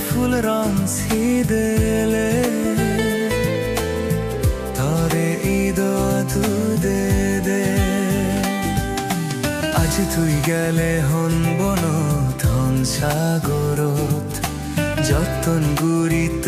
ফুল রাঞ্চি দেলে তরে ঈদ তু দে দে আজি তুই গেলে হন বন ধন সাগরত যতন গুরিত